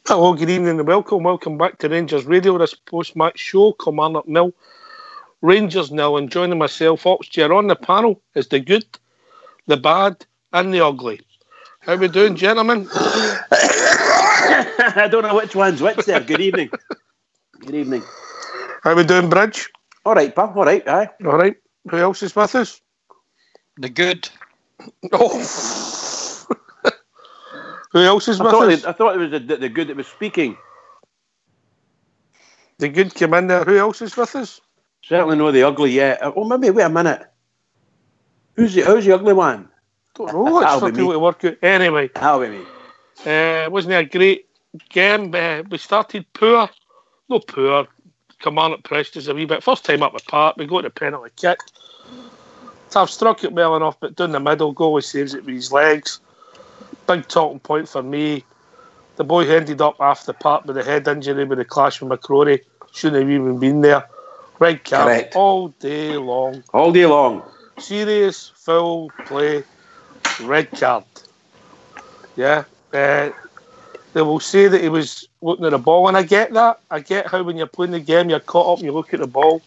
Hello, good evening and welcome. Welcome back to Rangers Radio, this post-match show. Kilmarnock 0, Rangers 0, and joining myself, Oxchair on the panel is the good, the bad and the ugly. How we doing, gentlemen? I don't know which one's which there. Good evening. Good evening. How we doing, Bridge? All right, pal. All right, aye. All right. Who else is with us? The good. Oh. Who else is with us? I thought it was the good that was speaking. The good came in there. Who else is with us? Certainly no the ugly yet. Oh, maybe, wait a minute. How's the ugly one? Don't know. It's for people to work out. Anyway. That'll be me. Wasn't it a great game? We started poor. No poor. Kilmarnock pressed us a wee bit. First time up the park. We got the penalty kick. I've struck it well enough, but down the middle, goalie saves it with his legs. Big talking point for me. The boy ended up off the park with a head injury with a clash with McCrory. Shouldn't have even been there. Red card. Correct. All day long. All day long. Serious, foul play, red card. Yeah. They will say that he was looking at the ball, and I get that. I get how when you're playing the game, you're caught up and you look at the ball.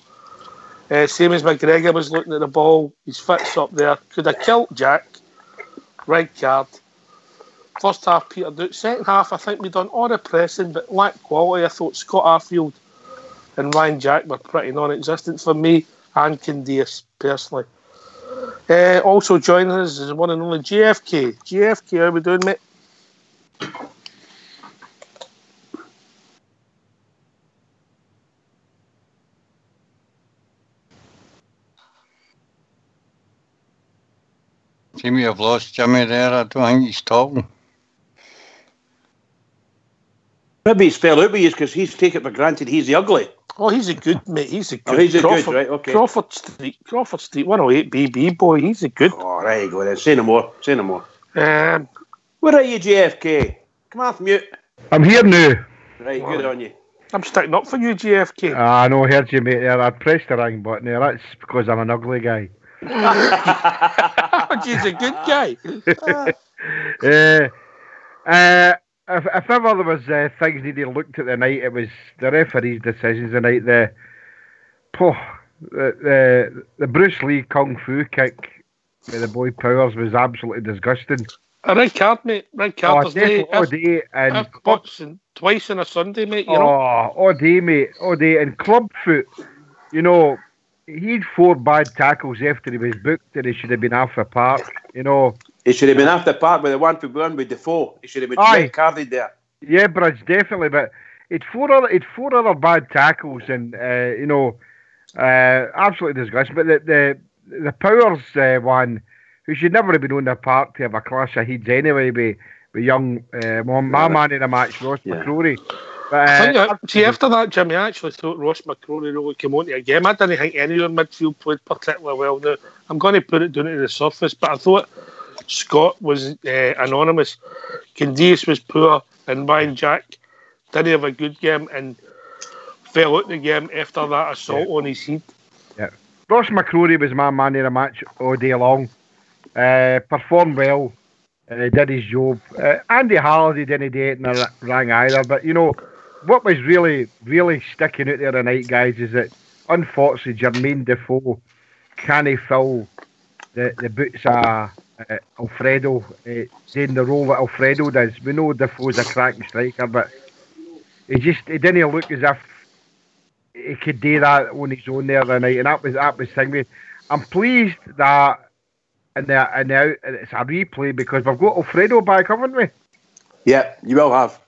Same as McGregor was looking at the ball. His foot's up there. Could have killed Jack. Red card. First half, Peter Duke. Second half, I think we done all the pressing, but lacked quality. I thought Scott Arfield and Ryan Jack were pretty non-existent for me and Candice, personally. Also joining us is one and only JFK. JFK, how we doing, mate? Seem to have lost Jimmy there. I don't think he's talking. Maybe he's fell out with you because he's taken it for granted he's the ugly. Oh, he's a good mate. He's a good. Oh, he's a Crawford, good, right? Okay. Crawford Street, 108 BB boy. He's a good. Oh, there you go then. Say no more. Say no more. Um, Where are you, JFK? Come off mute. I'm here now. Right, good on you. I'm sticking up for you, JFK. I know, I heard you, mate, there. I pressed the ring button there. That's because I'm an ugly guy. He's a good guy. If ever there was things needed looked at the night, it was the referee's decisions tonight. The Bruce Lee Kung Fu kick with the boy Powers was absolutely disgusting. A red card, mate. Red card. All day. And boxing twice on a Sunday, mate. You know. All day, mate. All day. And clubfoot, you know, he had 4 bad tackles after he was booked, and he should have been off the park. You know. He should have been off the park with the 1-for-1 with Defoe. He should have been red carded there. Yeah, Bridge, definitely. But it's 4 other bad tackles, and you know, absolutely disgusting. But the Powers one, who should never have been on the park to have a clash of heads anyway, with young my man in the match, Ross McCrory. But, after that, Jimmy, I actually thought Ross McCrory really came on to a game. I didn't think any of the midfield played particularly well. Now, I'm going to put it down to the surface, but I thought Scott was anonymous. Candice was poor, and Ryan Jack didn't have a good game and fell out the game after that assault on his head. Yeah, Ross McCrory was my man in the match all day long. Performed well, did his job. Andy Halliday didn't do it in the ring either. But you know what was really, really sticking out there tonight, guys, is that unfortunately Jermaine Defoe can't fill the boots of Alfredo, doing the role that Alfredo does. We know Defoe's a cracking striker, but he didn't look as if he could do that on his own there tonight, and that was thing. I'm pleased that and it's a replay because we've got Alfredo back, haven't we? Yeah, you will have.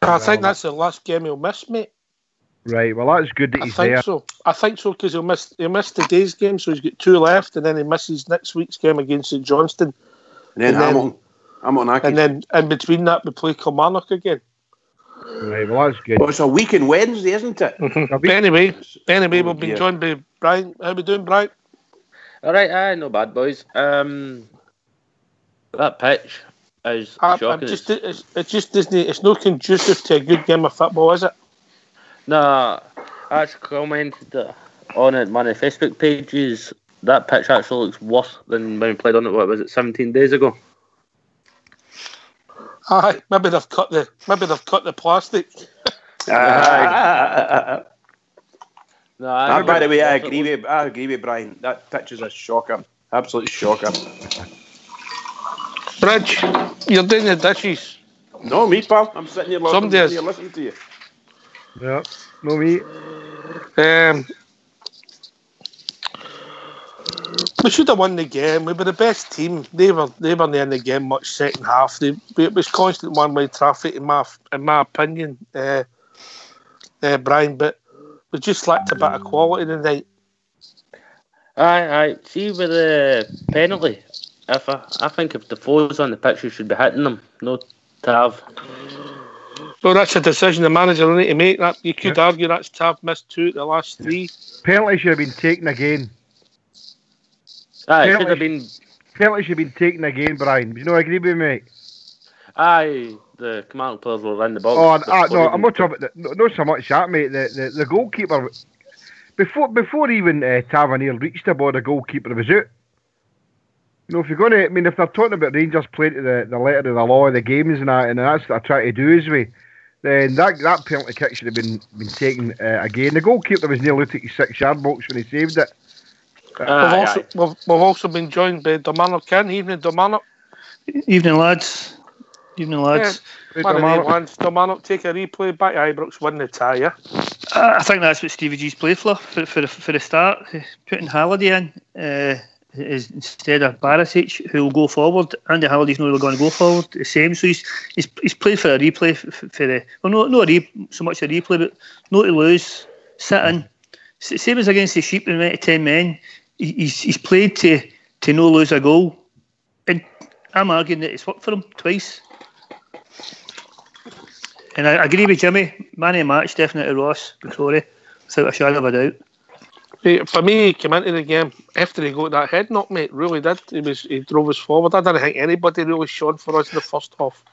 I think that's the last game he'll miss, mate. Right, well that's good that he's there. I think so because he'll miss today's game, so he's got 2 left, and then he misses next week's game against St Johnstone. And then Hamilton. And then in between that we play Kilmarnock again. Right, well that's good. Well, it's a week on Wednesday, isn't it? Anyway, we've been joined by Brian. How we doing, Brian? All right, no bad, boys. That pitch is shocking. It just doesn't. It's not conducive to a good game of football, is it? No, I actually commented on it. One of the Facebook pages. That pitch actually looks worse than when we played on it. What was it? 17 days ago. Aye, maybe they've cut the plastic. No, By the way, I agree with Brian. That picture's a shocker. Absolute shocker. Bridge, you're doing the dishes. No, me, pal. I'm sitting here listening to you. Yeah, no me. We should have won the game. We were the best team. They were not in the game much second half. It was constant one-way traffic in my opinion, Brian. But we just lacked a bit of quality tonight. Aye. See with the penalty, I think if the foes on the pitch, you should be hitting them, no Tav. Well, that's a decision the manager will need to make. That you could argue that's Tav missed 2 at the last 3. Penalty should have been taken again. Aye, it should have been. Penalty should have been taken again, Brian. Do you not agree with me? Aye, the Kilmarnock players were around the box. No, I'm not talking about not so much that, mate. The goalkeeper before even Tavernier reached the ball, the goalkeeper was out. You know, if you're going to, if they're talking about Rangers playing to the letter of the law of the games and that's what they're trying to do is we, then that penalty kick should have been taken again. The goalkeeper was nearly out of his 6-yard box when he saved it. We've also been joined by Kilmarnock. Evening, Kilmarnock. Evening, lads. Kilmarnock take a replay back. Ibrox win the tie. Yeah. I think that's what Stevie G's play for the start. Putting Halliday in is instead of Barisic, who will go forward. Andy Halliday's not really going to go forward. The same. So he's played for a replay for the so much a replay, but not to lose. Sit in. Same as against the Sheep in 10 men. He's played to no lose a goal, and I'm arguing that it's worked for him twice. And I agree with Jimmy. Man of the match, definitely Ross McCrory, without a shadow of a doubt. For me, he came into the game after he got that head knock, mate. Really did. He drove us forward. I don't think anybody really shone for us in the first half.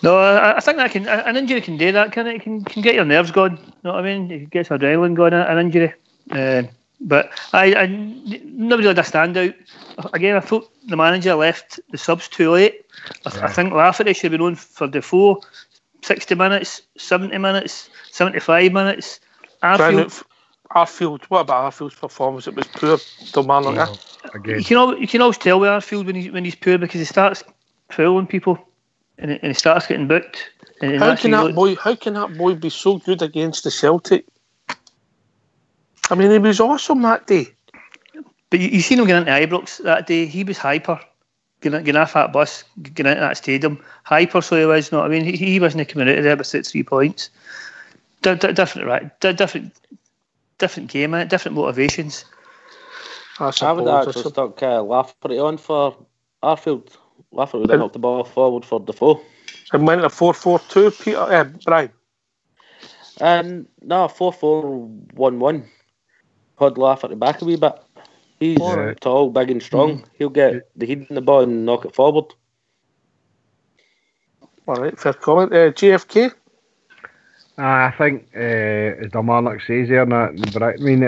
No, I think that an injury can do that. Can get your nerves going. You know what I mean? It gets adrenaline going. An injury. But I never really had a standout. Again, I thought the manager left the subs too late. I think Lafferty should have been on for Defoe. 60 minutes, 70 minutes, 75 minutes. Arfield, what about Arfield's performance? It was poor. Kilmarnock. Again. You can always tell with Arfield when he's poor because he starts fouling people and he starts getting booked. How can that boy be so good against the Celtic? I mean, he was awesome that day. But you seen him getting into Ibrox that day. He was hyper, getting off that bus, getting into that stadium. Hyper, so he was. You know what I mean? He wasn't coming out of there with 3 points. Different game, different motivations. I would actually stuck Lafferty on for Arfield. Lafferty would have knocked the ball forward for Defoe. And went to 4-4-2, Peter, Brian? No, 4-4-1-1. Had Lafferty back a wee bit. He's tall, big and strong. He'll get the head in the ball and knock it forward. All right, fair comment. JFK? I think, as Kilmarnock says there, but I mean,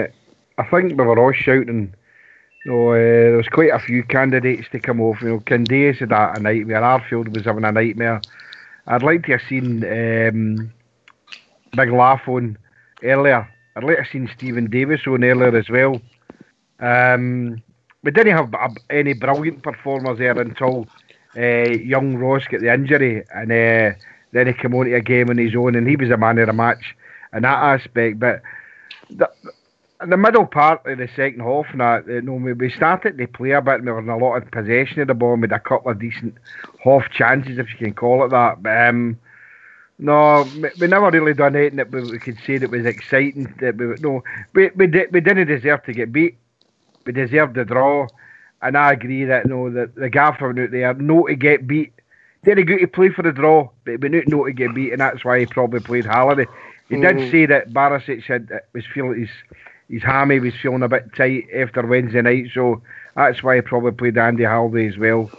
I think we were all shouting. There was quite a few candidates to come off. Candace had a nightmare. Arfield was having a nightmare. I'd like to have seen Big Laugh on earlier. I'd like to have seen Stephen Davis on earlier as well. We didn't have any brilliant performers there until young Ross got the injury, and then he came on to a game on his own, and he was a man of the match in that aspect. But in the middle part of the second half, we started to play a bit, and we were in a lot of possession of the ball, and we had a couple of decent half chances, if you can call it that. But no, we never really done anything that we could say that was exciting. We didn't deserve to get beat. We deserved the draw, and I agree that the gaffer went out there not to get beat. Didn't go to play for the draw, but we knew not to get beat, and that's why he probably played Halliday. He did say that Barisic was feeling his hammy was feeling a bit tight after Wednesday night, so that's why he probably played Andy Halliday as well.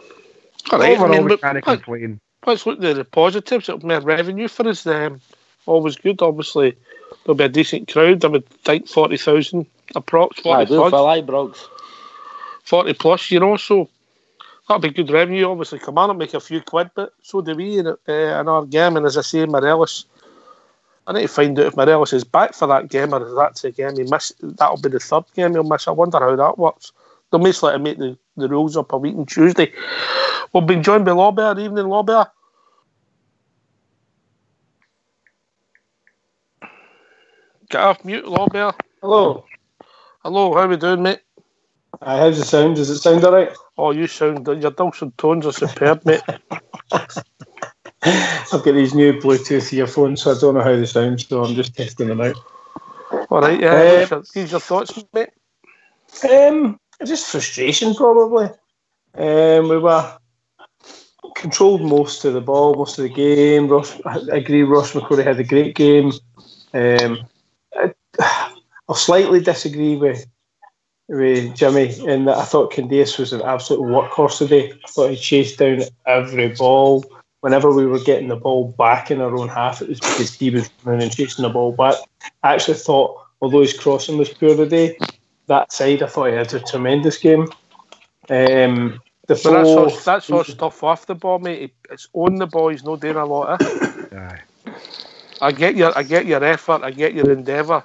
All right, overall, we can't complain. Let's look at the positives. It'll be more revenue for us. Always good. Obviously, there'll be a decent crowd. I would think 40,000 approx. 40 I do for Ibrox. 40 plus, So That'll be good revenue. Obviously, Kilmarnock make a few quid, but so do we in our game. And as I say, Morelos, I need to find out if Morelos is back for that game or if that's a game he missed. That'll be the third game he'll miss. I wonder how that works. They'll most likely make the rules up a week on Tuesday. We've been joined by Lawbear. Evening, Lawbear. Get off mute, Lawbear. Hello. Hello, how we doing, mate? How's it sound? Does it sound alright? Oh, you sound... Your dulcet tones are superb, mate. I've got these new Bluetooth earphones, so I don't know how they sound, so I'm just testing them out. All right, yeah. Here's your thoughts, mate. Just frustration, probably. We were controlled most of the ball, most of the game. I agree, Ross McCrory had a great game. I'll slightly disagree with Jimmy in that I thought Candace was an absolute workhorse today. I thought he chased down every ball. Whenever we were getting the ball back in our own half, it was because he was running and chasing the ball back. I actually thought, although his crossing was poor today, that side I thought he had a tremendous game. That's all stuff off the ball, mate. It's on the ball. He's not doing a lot. I get your effort. I get your endeavour.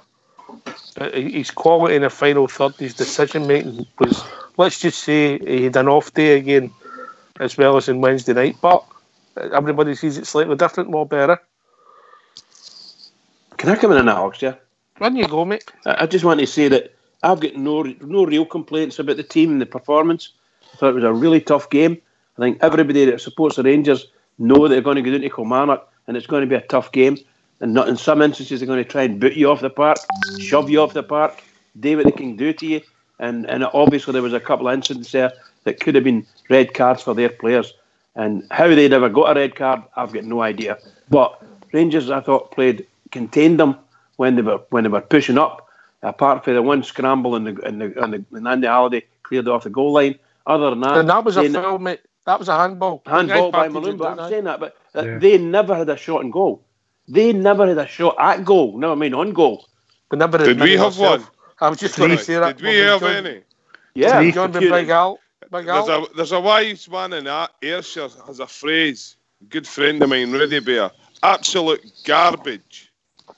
But his quality in the final third, his decision making was, let's just say, he had an off day again, as well as in Wednesday night. But everybody sees it slightly different, more better. Can I come in that, Ox? Yeah. When you go, mate. I just want to say that I've got no real complaints about the team and the performance. I thought it was a really tough game. I think everybody that supports the Rangers know that they're going to go down to Kilmarnock and it's going to be a tough game. And not in some instances they're going to try and boot you off the park, shove you off the park, do what they can do to you. And obviously there was a couple of incidents there that could have been red cards for their players. And how they never got a red card, I've got no idea. But Rangers, I thought, contained them when they were pushing up. Apart from the one scramble and Andy Halliday cleared off the goal line. Other than that, and that was a foul, mate. That was a handball. Handball by Malone, but I'm saying that. But they never had a shot on goal. They never had a shot at goal. Never mind on goal. Did we have one? I was just going to say that. Did we have any? Yeah. John Big Al. There's a wise man in Ayrshire has a phrase. A good friend of mine, Rudy Bear. Absolute garbage.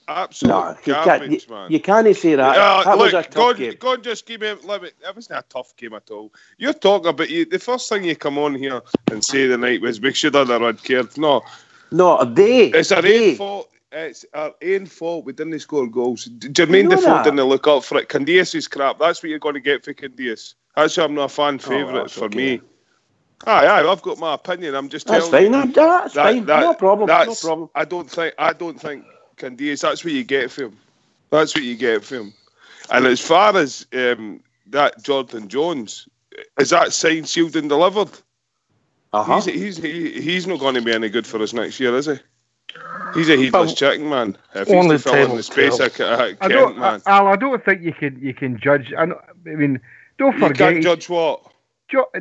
Absolute garbage, man. You can't say that. That was a tough game. Go and just give me it. That wasn't a tough game at all. You're talking about the first thing you come on here and say the night was we should have had a red card. No, it's our own fault. It's our own fault. We didn't score goals. Jermaine Defoe didn't look up for it. Candace is crap. That's what you're going to get for Candace. That's why I'm not a fan favourite for me. Aye, I've got my opinion. I'm just telling you. That's fine. No problem. No problem. I don't think Candace. That's what you get for him. That's what you get for him. And as far as that Jordan Jones, is that signed, sealed, and delivered? He's not going to be any good for us next year, is he? He's a heedless chicken, man. If he's to fill in the space, I can't, man. Al, I don't think you can judge. I mean, don't forget. You can't judge what?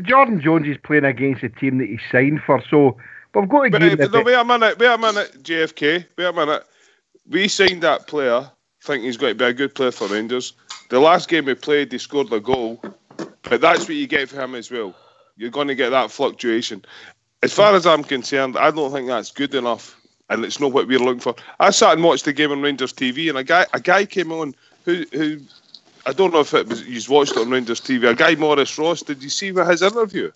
Jordan Jones is playing against the team that he signed for, so we've got to give him wait a minute, JFK. Wait a minute. We signed that player, thinking he's going to be a good player for Rangers. The last game we played, he scored a goal. But that's what you get for him as well. You're going to get that fluctuation. As far as I'm concerned, I don't think that's good enough. And it's not what we're looking for. I sat and watched the game on Rangers TV, and a guy came on who I don't know if it was you've watched it on Rangers TV. A guy, Maurice Ross. Did you see his interview?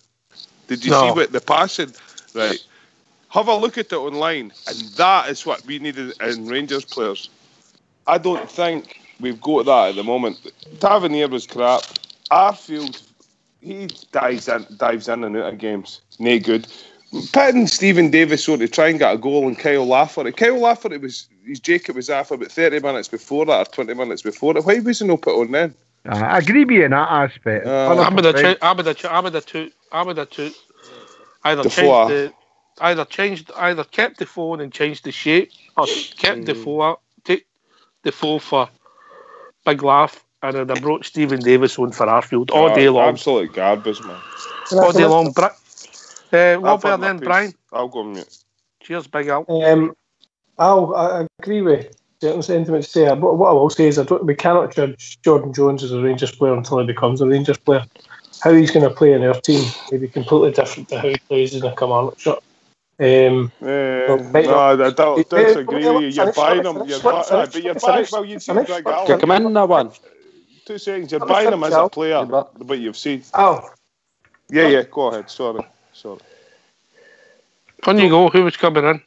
Did you see what the passing? Right. Have a look at it online, and that is what we needed in Rangers players. I don't think we've got that at the moment. Tavernier was crap. Arfield, he dives in and out of games. No good. Pitting Stephen Davis on to try and get a goal and Kyle Lafferty. Kyle Lafferty Jacob was after about 30 minutes before that or 20 minutes before that. Why was he not put on then? I agree with you in that aspect. I'm with the two. Either kept the phone and changed the shape, or kept the phone for Big Laugh, and then I brought Stephen Davis on for Arfield all day long. Absolute garbage, man. All day long. What about then, Brian? I'll go on mute. Cheers, Big Al. I agree with certain sentiments to say. What I will say is we cannot judge Jordan Jones as a Rangers player until he becomes a Rangers player. how he's going to play in our team may be completely different to how he plays in a Kilmarnock shirt. No, I don't disagree with you. You're buying him. But you're buying. Well, you've seen Greg Allen. Come in that one. 2 seconds. You're buying him as a player, but you've seen. Oh. Yeah. Go ahead. Sorry. On you go. Who was coming in?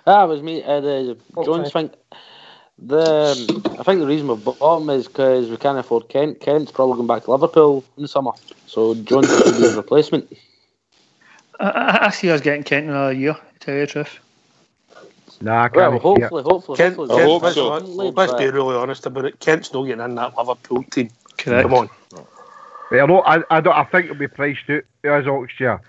It was me. The Jones thing. I think the reason we've bought him is because we can't afford Kent. Kent's probably going back to Liverpool in the summer, so Jones will be his replacement. I see us getting Kent in another year, to tell you the truth. Nah, I can't. Hopefully. Kent, I hope so. Let's be really honest about it. Kent's not getting in that Liverpool team. Correct. Come on. But I think it'll be priced out as Oxford.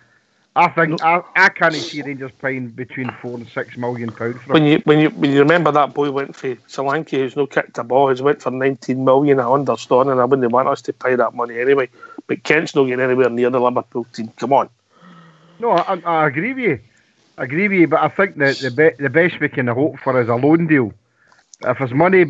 I think I can't see Rangers paying between £4 and £6 million for him. When you remember that boy went for Solanke, who's no kicked a ball, he's went for 19 million. I understand, and I wouldn't want us to pay that money anyway. But Kent's not getting anywhere near the Liverpool team. Come on. No, I agree with you. But I think that the best we can hope for is a loan deal. If there's money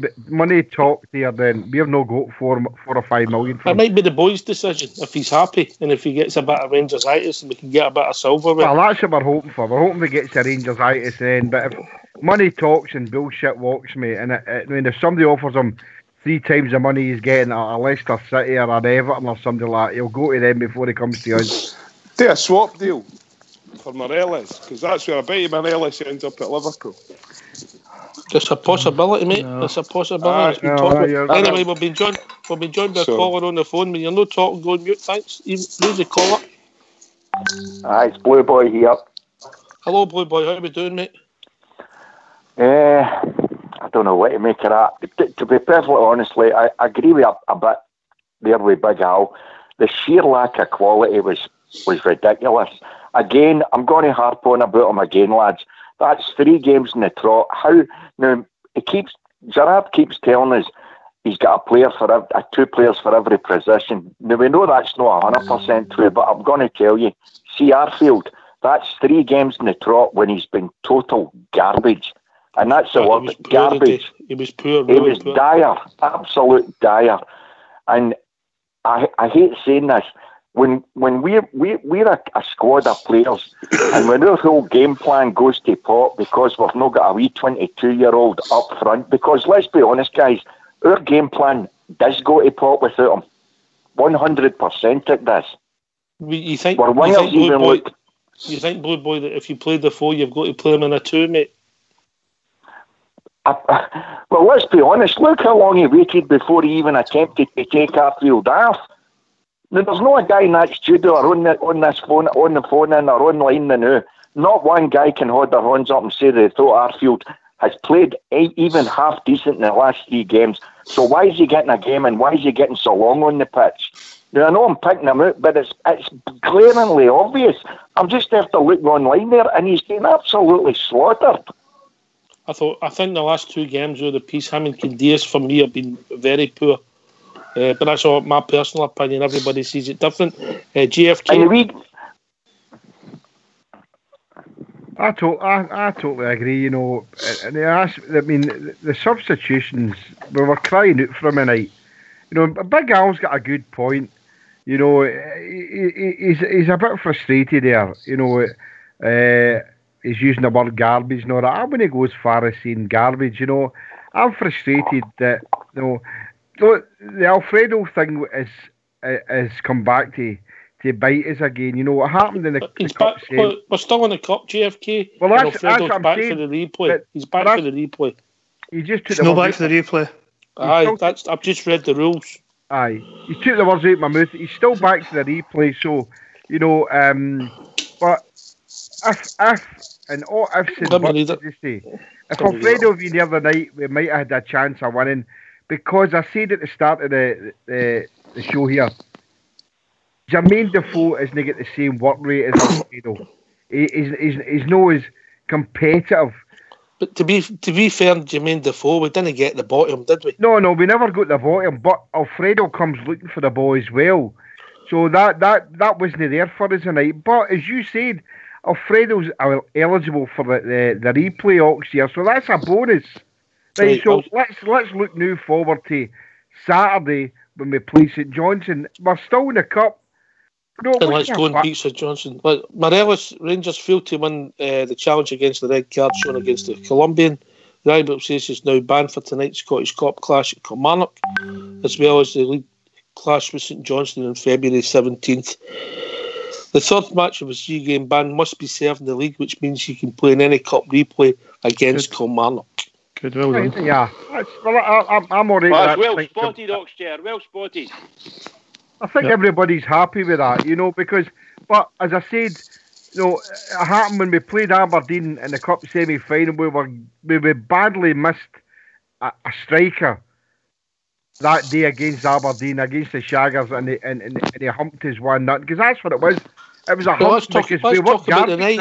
talked there, then we have no go for £4 or £5 million. It might be the boys' decision if he's happy and if he gets a bit of Rangers-itis and we can get a bit of silver. Well, that's what we're hoping for. We're hoping he gets the Rangers-itis then. But if money talks and bullshit walks, mate, and if somebody offers him 3 times the money he's getting at a Leicester City or an Everton or something like that, he'll go to them before he comes to us. Do a swap deal for Morelos, because that's where I bet you Morelos ends up at Liverpool. Just a possibility, mate. No. It's a possibility. Anyway, we've been joined by a caller on the phone. When you're not talking, go on mute. Thanks. Who's the caller? Hi, it's Blue Boy here. Hello, Blue Boy. How are we doing, mate? I don't know what to make of that. To be perfectly honestly, I agree with a bit there with Big Al. The sheer lack of quality was ridiculous. Again, I'm going to harp on about him again, lads. That's 3 games in the trot. Gerrard keeps telling us he's got a 2 players for every position. Now we know that's not 100% true, but I'm going to tell you, see Arfield, that's 3 games in the trot when he's been total garbage. And that's the word, garbage. He was poor. He was dire, absolute dire. And I hate saying this. When we're a squad of players, and when our whole game plan goes to pot because we've not got a wee 22-year-old up front, because let's be honest, guys, our game plan does go to pot without him. 100% it does. You think Blue Boy that if you played the 4, you've got to play him in a 2, mate? Well, let's be honest. Look how long he waited before he even attempted to take Arfield off. Now, there's not a guy in that studio or on the phone or online now. Not one guy can hold their hands up and say they thought Arfield has played even half decent in the last 3 games. So why is he getting a game and why is he getting so long on the pitch? Now, I know I'm picking him out, but it's glaringly obvious. I'm just after looking online there and he's getting absolutely slaughtered. I think the last 2 games of the piece, him and Candias for me have been very poor. But that's all my personal opinion. Everybody sees it different. GFK. I totally agree. You know, the substitutions, we were crying out for him tonight. You know, Big Al's got a good point. You know, he's a bit frustrated there. You know, he's using the word garbage and all that. I wouldn't go as far as saying garbage. You know, I'm frustrated that the Alfredo thing has come back to bite us again. You know what happened in the cup? We're still in the cup, GFK. Well, that's what I'm back saying. For the replay. He's back for the replay. He just took back for the replay. I've just read the rules. Aye, he took the words out of my mouth. He's still back for the replay. So, you know, but if Alfredo had been the other night, we might have had a chance of winning. Because I said at the start of the show here, Jermaine Defoe isn't get the same work rate as Alfredo. He's not as competitive. But to be fair, Jermaine Defoe, we didn't get the bottom, did we? No, we never got the bottom. But Alfredo comes looking for the ball as well, so that wasn't there for us tonight. But as you said, Alfredo's eligible for the replay Ox here, so that's a bonus. Right, so let's look now forward to Saturday when we play St Johnstone. We're still in the cup. No, And let's go and beat Sir Johnson. But Morelos, Rangers failed to win the challenge against the red card shown against the Colombian. The Ibrox says is now banned for tonight's Scottish Cup clash at Kilmarnock, as well as the league clash with St Johnstone on February 17th. The third match of a 3-game ban must be served in the league, which means he can play in any cup replay against Kilmarnock. Good, well done. Yeah, I'm all right with that. Well spotted, Oxchair, well spotted. I think everybody's happy with that, but as I said, it happened when we played Aberdeen in the Cup semi-final. We badly missed a striker that day against Aberdeen, against the Shaggers, and he humped his one nut, because that's what it was. It was a hump because we were garbage that day.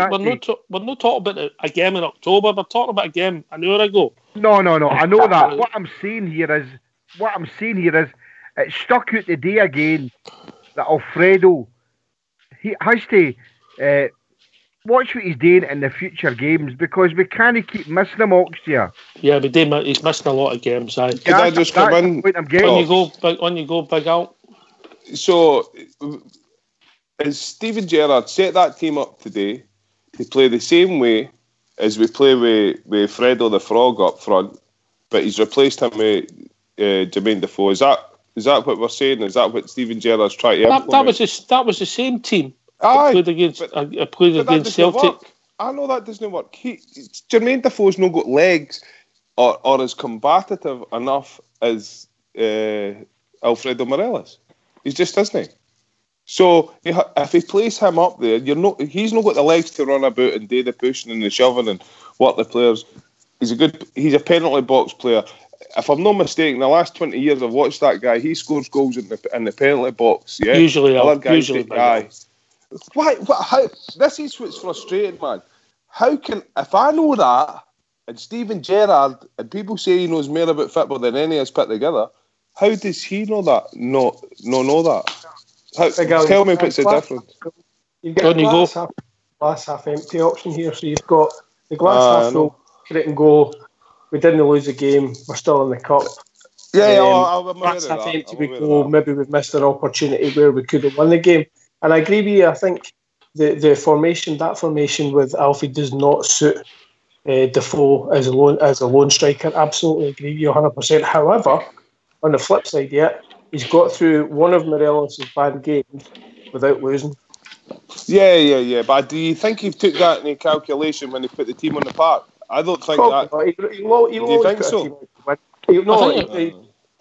We're not talking about a game in October. We're talking about a game an hour ago. No. I know that. What I'm saying here is, it stuck out today again that Alfredo, he has to watch what he's doing in the future games, because we can't keep missing him, Oxia. Yeah, but he's missing a lot of games. Could I just come in? On you go, Big Al. So, as Steven Gerrard set that team up today to play the same way as we play with Fredo the Frog up front, but he's replaced him with Jermaine Defoe. Is that what we're saying? Is that what Steven Gerrard's trying to implement? That was the same team. Aye, played against Celtic. Work. I know that doesn't work. Jermaine Defoe's not got legs or is combative enough as Alfredo Morelos. He just isn't. So if he plays him up there, he's not got the legs to run about and do the pushing and the shoving and work the players. He's a penalty box player. If I'm not mistaken, the last 20 years I've watched that guy. He scores goals in the penalty box. Yeah, usually. Aye. Why? How? This is what's frustrating, man. How can, if I know that, and Steven Gerrard, and people say he knows more about football than any of us put together, how does he know that? Know that? Tell me what's the difference. You've got a glass half empty option here, so you've got the glass half full, credit and go. We didn't lose the game. We're still in the cup. I'm glass half empty. We go. Maybe we've missed an opportunity where we could have won the game. And I agree with you. I think the formation with Alfie does not suit Defoe as a lone striker. Absolutely agree with you 100%. However, on the flip side, he's got through one of Morelos' bad games without losing. Yeah. But do you think he took that into calculation when he put the team on the park? I don't think that. Do you think so?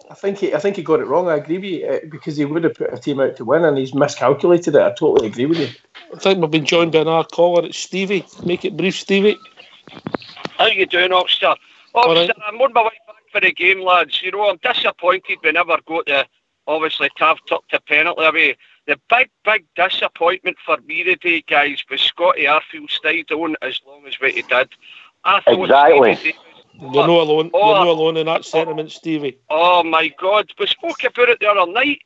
I think he got it wrong. I agree with you, because he would have put a team out to win, and he's miscalculated it. I totally agree with you. I think we've been joined by another caller. It's Stevie. Make it brief, Stevie. How you doing, Oxford? Right. I'm on my way back for the game, lads. I'm disappointed we never got to, obviously, Tav tucked the penalty away. The big disappointment for me today, guys, was Scotty Arfield stayed on as long as what he did. I thought exactly. You're not alone. You're not alone in that sentiment, Stevie. Oh my God, we spoke about it the other night,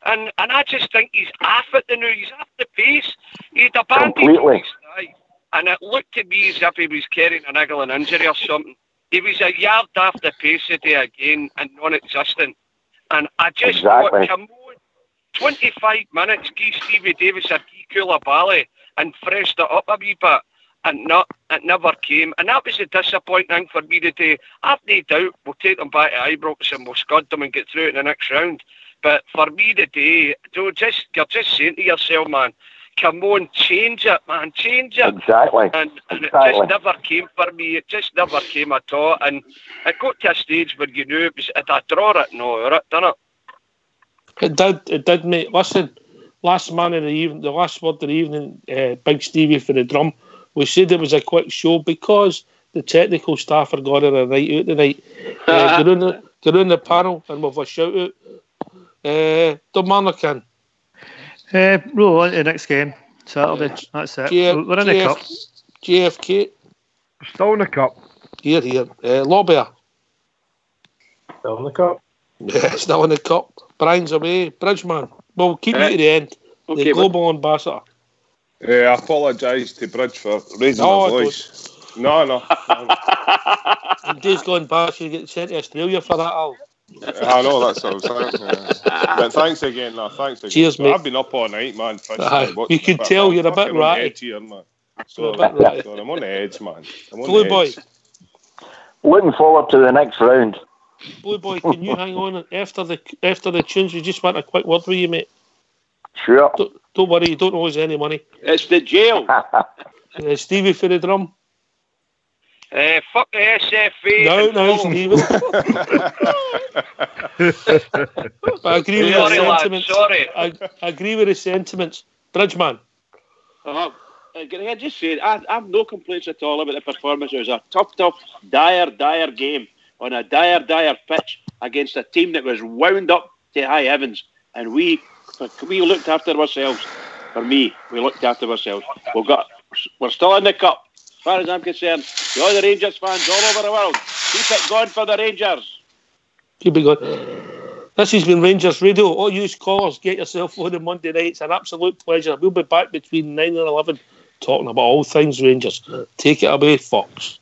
and I just think he's off it now. He's off the pace. He'd abandoned completely. And it looked to me as if he was carrying a niggling injury or something. He was a yard off the pace today again and non-existent. And I just thought, come on, 25 minutes, give Stevie Davis a key Koulibaly and freshed it up a wee bit. And it never came. And that was the disappointing thing for me today. I've no doubt we'll take them back to Ibrox and we'll scud them and get through in the next round. But for me today, you're just saying to yourself, man, come on, change it, man, change it. Exactly. And it just never came for me. It just never came at all. And it got to a stage where you knew it was, did I draw it? No, didn't it? It did, mate. Listen, last man of the evening, the last word of the evening, Big Stevie for the drum. We said it was a quick show because the technical staff are going a night out tonight. Get on the panel and we'll have a shout out. Kilmarnock in. Roll on to the next game. Saturday. That's it. We're in the cup. JFK. Still in the cup. Here. Lobber. Still in the cup. Yeah, still in the cup. Brian's away. Bridgeman. We'll keep you to the end. Okay, the global ambassador. I apologise to Bridge for raising my voice. No. In days gone past, you get sent to Australia for that, Al. I know that's what I was saying. Yeah. But thanks again. No, thanks again. Cheers, mate. I've been up all night, man. You can tell you're a bit ratty. Here, man. So I'm on the edge, man. Blue Boy. Looking forward to the next round. Blue Boy, can you hang on after the tunes? We just want a quick word with you, mate. Sure. Don't worry, you don't owe us any money. It's the jail. Stevie for the drum. Fuck the SFA. No, Stephen. But I agree with your sentiments. Sorry. I agree with his sentiments. Bridgeman. Can I just say, I have no complaints at all about the performance. It was a tough, dire game on a dire pitch against a team that was wound up to high heavens. And we looked after ourselves. For me, we looked after ourselves. We're still in the cup. As far as I'm concerned, the other Rangers fans all over the world, keep it going for the Rangers. Keep it going. This has been Rangers Radio. All you callers, get yourself on the Monday night. It's an absolute pleasure. We'll be back between 9 and 11 talking about all things Rangers. Take it away, Fox.